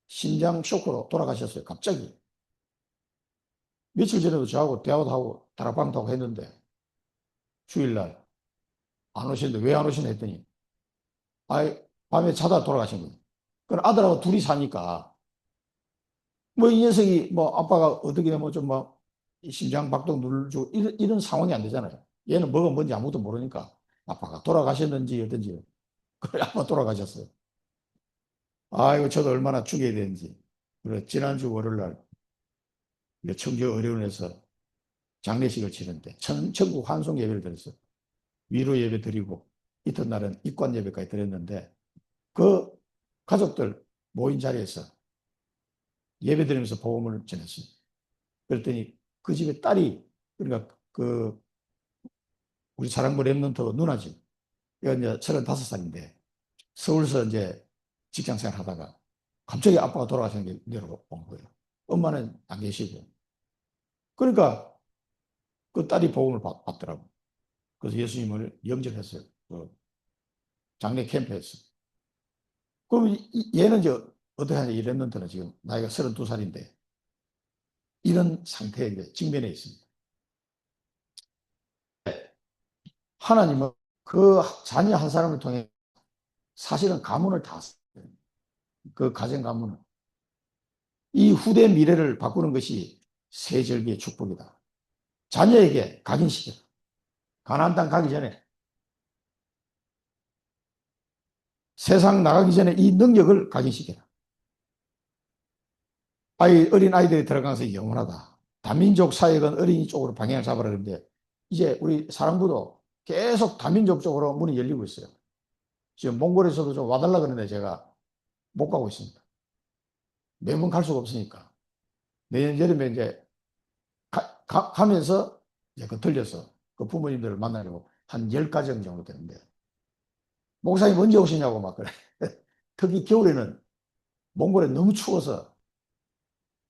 심장 쇼크로 돌아가셨어요. 갑자기. 며칠 전에도 저하고 대화도 하고 다락방도 하고 했는데 주일날 안 오시는데 왜 안 오시나 했더니 아 밤에 자다 돌아가신 거예요. 그럼 아들하고 둘이 사니까 뭐 이 녀석이 뭐 아빠가 어떻게 되면 좀 막 심장 박동 눌러주고 이런 상황이 안 되잖아요. 얘는 뭐가 뭔지 아무것도 모르니까 아빠가 돌아가셨는지 어떤지 그래 아빠 돌아가셨어요. 아이고 저도 얼마나 죽여야 되는지. 그래 지난주 월요일 날 청주 의료원에서 장례식을 치는데 전국 환송 예배를 드렸어요. 위로 예배 드리고 이튿날은 입관 예배까지 드렸는데 그 가족들 모인 자리에서 예배 드리면서 복음을 전했어요. 그랬더니 그 집에 딸이 그러니까 그 우리 사랑부 랩런트 누나지. 이가 이제 35살인데 서울서 이제 직장 생활 하다가 갑자기 아빠가 돌아가시는 게 내려온 거예요. 엄마는 안 계시고. 그러니까 그 딸이 복음을 받더라고. 그래서 예수님을 영접했어요. 그 장례 캠프에서. 그럼 얘는 이제 어떻게 하냐, 이 랩런트는 지금 나이가 32살인데 이런 상태에 이제 직면해 있습니다. 하나님은 그 자녀 한 사람을 통해 사실은 가문을 다 썼어요. 그 가정 가문을. 이 후대 미래를 바꾸는 것이 세절기의 축복이다. 자녀에게 각인시켜. 가나안 땅 가기 전에 세상 나가기 전에 이 능력을 각인시켜라. 어린 아이들이 들어가서 영원하다. 다민족 사역은 어린이 쪽으로 방향을 잡아라 그러는데 이제 우리 사랑부도 계속 다민족 쪽으로 문이 열리고 있어요. 지금 몽골에서도 좀 와달라 그러는데 제가 못 가고 있습니다. 매번 갈 수가 없으니까. 내년 여름에 이제 가면서 이제 그 들려서 그 부모님들을 만나려고 한 10가정 정도 되는데 목사님 언제 오시냐고 막 그래. 특히 겨울에는 몽골에 너무 추워서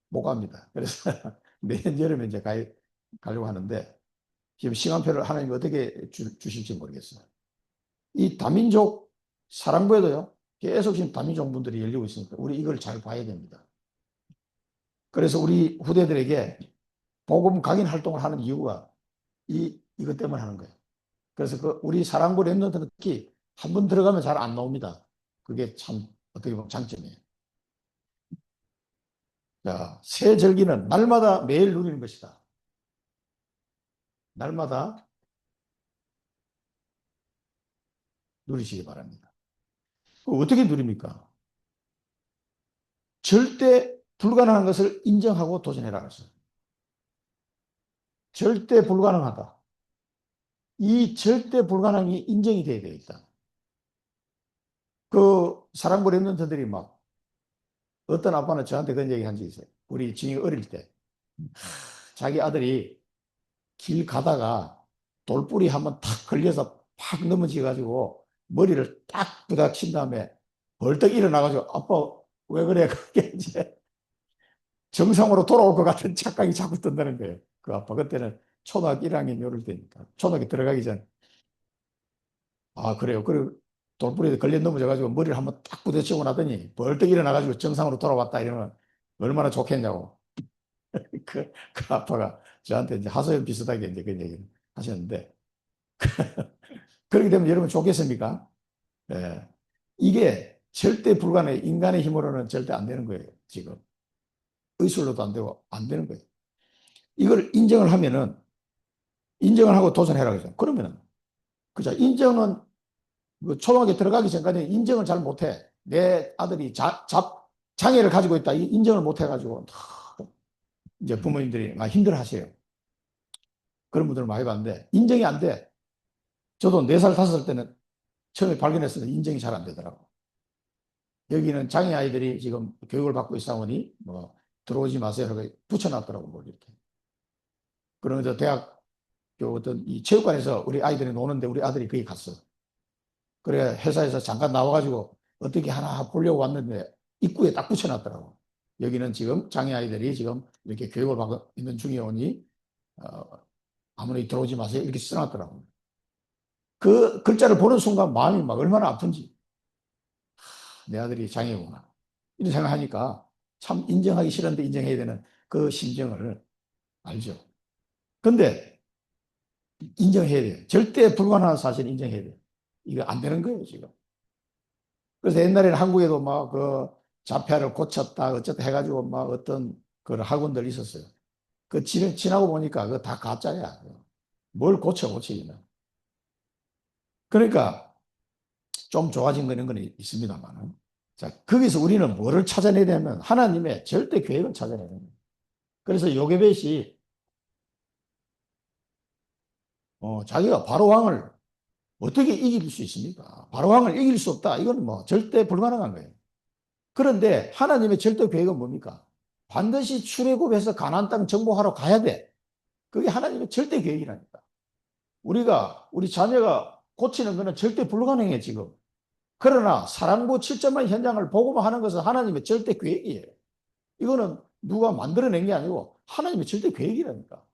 못 갑니다. 그래서 내년 여름에 이제 가려고 하는데 지금 시간표를 하나님이 어떻게 주실지 모르겠어요. 이 다민족 사랑부에도요. 계속 지금 다민족 분들이 열리고 있으니까 우리 이걸 잘 봐야 됩니다. 그래서 우리 후대들에게 복음 각인 활동을 하는 이유가 이것 때문에 하는 거예요. 그래서 그 우리 사랑부 랩런트는 특히 한 번 들어가면 잘 안 나옵니다. 그게 참 어떻게 보면 장점이에요. 자, 새 절기는 날마다 매일 누리는 것이다. 날마다 누리시기 바랍니다. 어떻게 누립니까? 절대 불가능한 것을 인정하고 도전해라. 절대 불가능하다. 이 절대 불가능이 인정이 돼야 되겠다. 그 사랑부 랩런트들이 막 어떤 아빠는 저한테 그런 얘기 한 적이 있어요. 우리 증이 어릴 때 자기 아들이 길 가다가 돌뿌리 한번 탁 걸려서 팍 넘어지가지고 머리를 딱 부닥친 다음에 벌떡 일어나가지고 아빠 왜 그래? 그게 이제 정상으로 돌아올 것 같은 착각이 자꾸 든다는 거예요. 그 아빠 그때는 초등학교 1학년 요럴 때니까 초등학교 들어가기 전 아 그래요. 그리고 돌뿌리에 걸려 넘어져가지고 머리를 한번 딱 부딪히고 나더니 벌떡 일어나가지고 정상으로 돌아왔다 이러면 얼마나 좋겠냐고. 그 아빠가 저한테 이제 하소연 비슷하게 이제 그런 얘기를 하셨는데 그렇게 되면 여러분 좋겠습니까? 예. 이게 절대 불가능해. 인간의 힘으로는 절대 안 되는 거예요. 지금. 의술로도 안 되고 안 되는 거예요. 이걸 인정을 하면은 인정을 하고 도전해라 그러죠. 그러면은 그죠. 인정은 그 초등학교 들어가기 전까지 인정을 잘 못해. 내 아들이 장애를 가지고 있다. 인정을 못 해가지고 이제 부모님들이 막 힘들어 하세요. 그런 분들 많이 봤는데 인정이 안 돼. 저도 4살, 5살 때는 처음에 발견했을 때 인정이 잘 안 되더라고. 여기는 장애 아이들이 지금 교육을 받고 있사오니 뭐 들어오지 마세요. 이렇게 붙여놨더라고 뭐 이렇게. 그러면서 대학교 어떤 이 체육관에서 우리 아이들이 노는데 우리 아들이 거기 갔어. 그래 회사에서 잠깐 나와가지고 어떻게 하나 보려고 왔는데 입구에 딱 붙여놨더라고. 여기는 지금 장애 아이들이 지금 이렇게 교육을 받고 있는 중이오니 아무리 들어오지 마세요. 이렇게 써놨더라고. 그 글자를 보는 순간 마음이 막 얼마나 아픈지. 내 아들이 장애구나. 이런 생각하니까 참 인정하기 싫은데 인정해야 되는 그 심정을 알죠? 근데 인정해야 돼요. 절대 불가능한 사실 인정해야 돼요. 이거 안 되는 거예요, 지금. 그래서 옛날에는 한국에도 막 그 자폐아를 고쳤다, 어쨌든 해가지고 막 어떤 그 학원들 있었어요. 그 지나고 보니까 그거 다 가짜야. 뭘 고치기는. 그러니까 좀 좋아진 건 있습니다만. 자, 거기서 우리는 뭐를 찾아내야 되냐면 하나님의 절대 계획을 찾아내야 됩니다. 그래서 요게벳이 자기가 바로 왕을 어떻게 이길 수 있습니까? 바로 왕을 이길 수 없다. 이건 뭐 절대 불가능한 거예요. 그런데 하나님의 절대 계획은 뭡니까? 반드시 출애굽해서 가나안 땅 정복하러 가야 돼. 그게 하나님의 절대 계획이라니까. 우리 자녀가 고치는 것은 절대 불가능해, 지금. 그러나 사랑부 7.1 현장을 보고만 하는 것은 하나님의 절대 계획이에요. 이거는 누가 만들어낸 게 아니고 하나님의 절대 계획이라니까.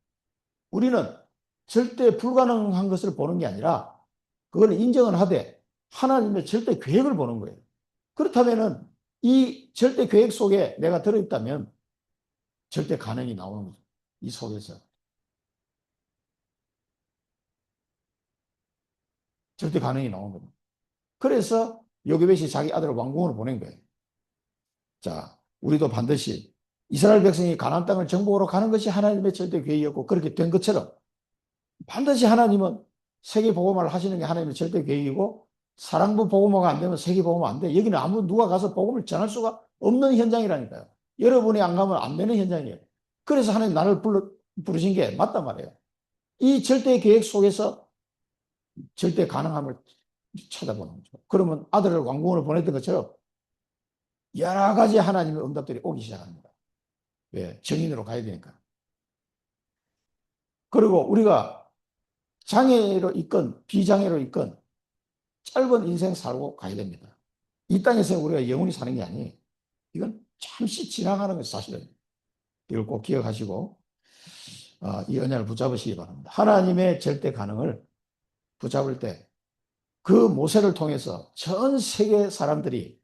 우리는 절대 불가능한 것을 보는 게 아니라 그거는 인정을 하되 하나님의 절대 계획을 보는 거예요. 그렇다면은 이 절대 계획 속에 내가 들어있다면 절대 가능이 나오는 거죠. 이 속에서. 절대 가능이 나오는 겁니다. 그래서 요게벳이 자기 아들을 왕궁으로 보낸 거예요. 자, 우리도 반드시 이스라엘 백성이 가나안 땅을 정복으로 가는 것이 하나님의 절대 계획이었고 그렇게 된 것처럼 반드시 하나님은 세계 복음화를 하시는 게 하나님의 절대 계획이고 사랑부 복음화가 안 되면 세계 복음화 안 돼. 여기는 아무 누가 가서 복음을 전할 수가 없는 현장이라니까요. 여러분이 안 가면 안 되는 현장이에요. 그래서 하나님 나를 부르신 게 맞단 말이에요. 이 절대 계획 속에서 절대 가능함을 찾아보는 거죠. 그러면 아들을 왕궁으로 보냈던 것처럼 여러 가지 하나님의 응답들이 오기 시작합니다. 왜? 정인으로 가야 되니까. 그리고 우리가 장애로 있건 비장애로 있건 짧은 인생 살고 가야 됩니다. 이 땅에서 우리가 영원히 사는 게 아니에요. 이건 잠시 지나가는 것이 사실은. 이걸 꼭 기억하시고 이 언약을 붙잡으시기 바랍니다. 하나님의 절대 가능을 붙잡을 때 그 모세를 통해서 전 세계 사람들이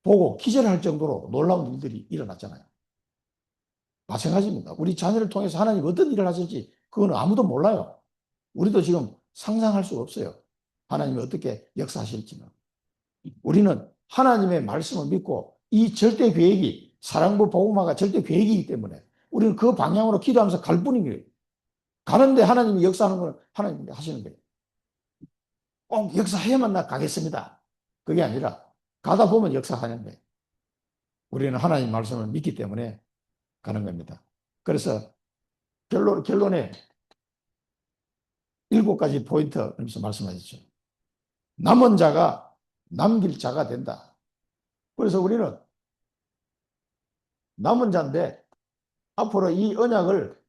보고 기절할 정도로 놀라운 일들이 일어났잖아요. 마찬가지입니다. 우리 자녀를 통해서 하나님 어떤 일을 하실지 그건 아무도 몰라요. 우리도 지금 상상할 수가 없어요. 하나님이 어떻게 역사하실지는. 우리는 하나님의 말씀을 믿고 이 절대 계획이 사랑부 복음화가 절대 계획이기 때문에 우리는 그 방향으로 기도하면서 갈 뿐인 거예요. 가는데 하나님이 역사하는 걸 하나님이 하시는 거예요. 꼭 역사해야만 나 가겠습니다. 그게 아니라 가다 보면 역사하는 거예요. 우리는 하나님 말씀을 믿기 때문에 가는 겁니다. 그래서 결론에 7가지 포인트 하면서 말씀하셨죠. 남은 자가 남길 자가 된다. 그래서 우리는 남은 자인데 앞으로 이 언약을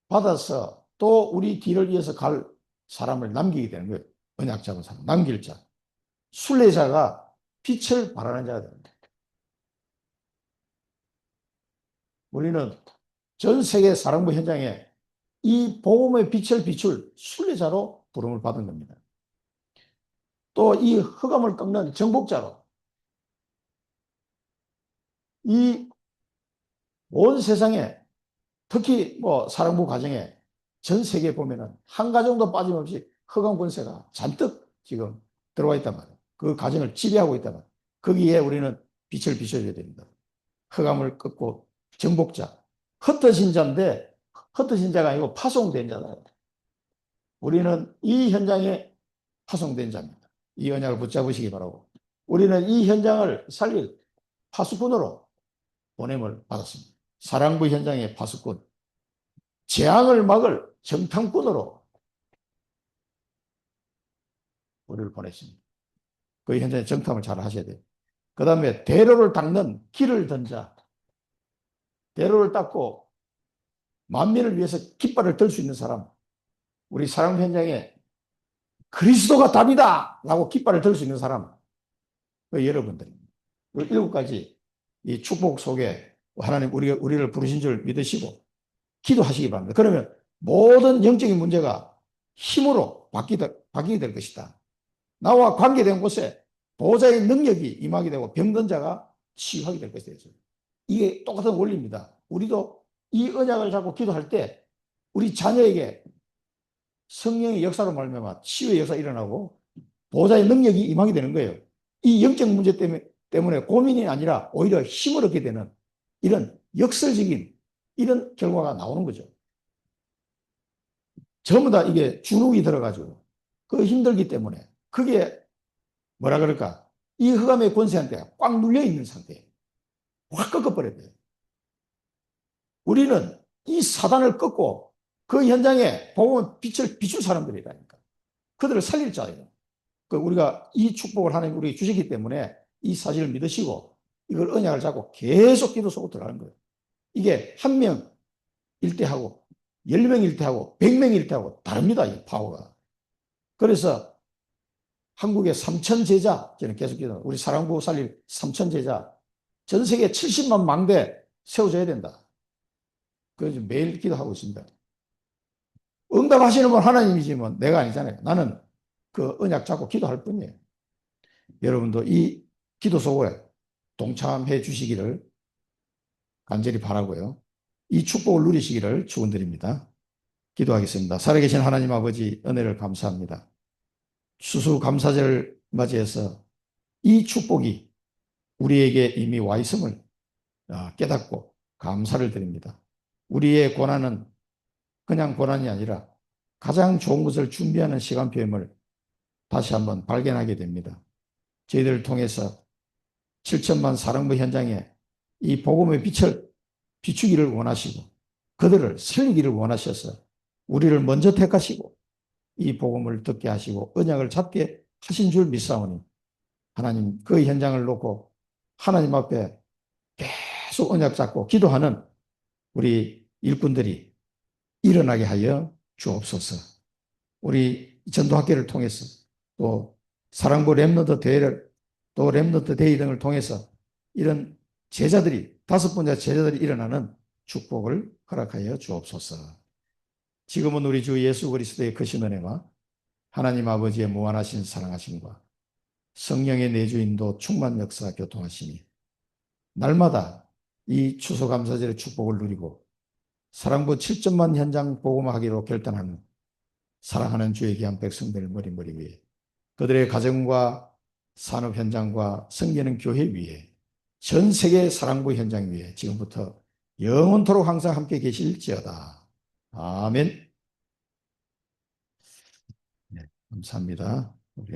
받아서 또 우리 뒤를 이어서 갈 사람을 남기게 되는 거예요. 언약 잡은 사람, 남길 자. 순례자가 빛을 발하는 자가 됩니다. 우리는 전 세계 사랑부 현장에 이 복음의 빛을 비출 순례자로 부름을 받은 겁니다. 또 이 흑암을 꺾는 정복자로 이 온 세상에 특히 뭐 사랑부 가정에 전 세계에 보면은 한 가정도 빠짐없이 흑암 권세가 잔뜩 지금 들어와 있단 말이에요. 그 가정을 지배하고 있단 말이에요. 거기에 우리는 빛을 비춰줘야 됩니다. 흑암을 꺾고 정복자. 흩어진 자인데 흩어진 자가 아니고 파송된 자다. 우리는 이 현장에 파송된 자입니다. 이 언약을 붙잡으시기 바라고. 우리는 이 현장을 살릴 파수꾼으로 보냄을 받았습니다. 사랑부 현장의 파수꾼. 재앙을 막을 정탐꾼으로 우리를 보냈습니다. 그 현장에 정탐을 잘 하셔야 돼요. 그 다음에 대로를 닦는 길을 던자. 대로를 닦고 만민을 위해서 깃발을 들 수 있는 사람. 우리 사랑 현장에 그리스도가 답이다! 라고 깃발을 들 수 있는 사람. 그 여러분들입니다. 7가지 이 축복 속에 하나님 우리를 부르신 줄 믿으시고 기도하시기 바랍니다. 그러면 모든 영적인 문제가 힘으로 바뀌게 될 것이다. 나와 관계된 곳에 보호자의 능력이 임하게 되고 병든 자가 치유하게 될 것이다. 이게 똑같은 원리입니다. 우리도 이 언약을 잡고 기도할 때 우리 자녀에게 성령의 역사로 말미암아 치유의 역사가 일어나고 보호자의 능력이 임하게 되는 거예요. 이 영적 문제 때문에 고민이 아니라 오히려 힘을 얻게 되는 이런 역설적인 이런 결과가 나오는 거죠. 전부 다 이게 주눅이 들어가지고 그 힘들기 때문에 그게 뭐라 그럴까? 이 흑암의 권세한테 꽉 눌려 있는 상태예요. 확 꺾어버려야 돼요. 우리는 이 사단을 꺾고 그 현장에 복음의 빛을 비출 사람들이라니까. 그들을 살릴 자예요. 우리가 이 축복을 하나님 우리에게 주시기 때문에 이 사실을 믿으시고 이걸 언약을 잡고 계속 기도 속으로 들어가는 거예요. 이게 한 명일 때 하고 10명일 때 하고 100명일 때 하고 다릅니다. 이 파워가. 그래서 한국의 3천 제자, 저는 계속 기도, 우리 사랑부 살릴 3천 제자, 전 세계 70만 망대 세워줘야 된다. 그래서 매일 기도하고 있습니다. 응답하시는 분 하나님이지만 내가 아니잖아요. 나는 그 언약 잡고 기도할 뿐이에요. 여러분도 이 기도 속에 동참해 주시기를 간절히 바라고요. 이 축복을 누리시기를 축원드립니다. 기도하겠습니다. 살아계신 하나님 아버지 은혜를 감사합니다. 추수감사절을 맞이해서 이 축복이 우리에게 이미 와 있음을 깨닫고 감사를 드립니다. 우리의 고난은 그냥 고난이 아니라 가장 좋은 것을 준비하는 시간표임을 다시 한번 발견하게 됩니다. 저희들을 통해서 7천만 사랑부 현장에 이 복음의 빛을 비추기를 원하시고 그들을 살리기를 원하셔서 우리를 먼저 택하시고 이 복음을 듣게 하시고 언약을 잡게 하신 줄 믿사오니 하나님 그 현장을 놓고 하나님 앞에 계속 언약 잡고 기도하는 우리 일꾼들이 일어나게 하여 주옵소서. 우리 전도학교를 통해서 또 사랑부 랩너드 대회를 또 랩너드 데이 등을 통해서 이런 제자들이 5번째 제자들이 일어나는 축복을 허락하여 주옵소서. 지금은 우리 주 예수 그리스도의 크신 은혜와 하나님 아버지의 무한하신 사랑하심과 성령의 내주인도 충만 역사 교통하시니 날마다 이 추수감사절의 축복을 누리고 사랑부 7천만 현장 복음하기로 결단하는 사랑하는 주의 귀한 백성들 머리머리 위에 그들의 가정과 산업 현장과 섬기는 교회 위에 전 세계 사랑부 현장 위에 지금부터 영원토록 항상 함께 계실지어다. 아멘. 네, 감사합니다.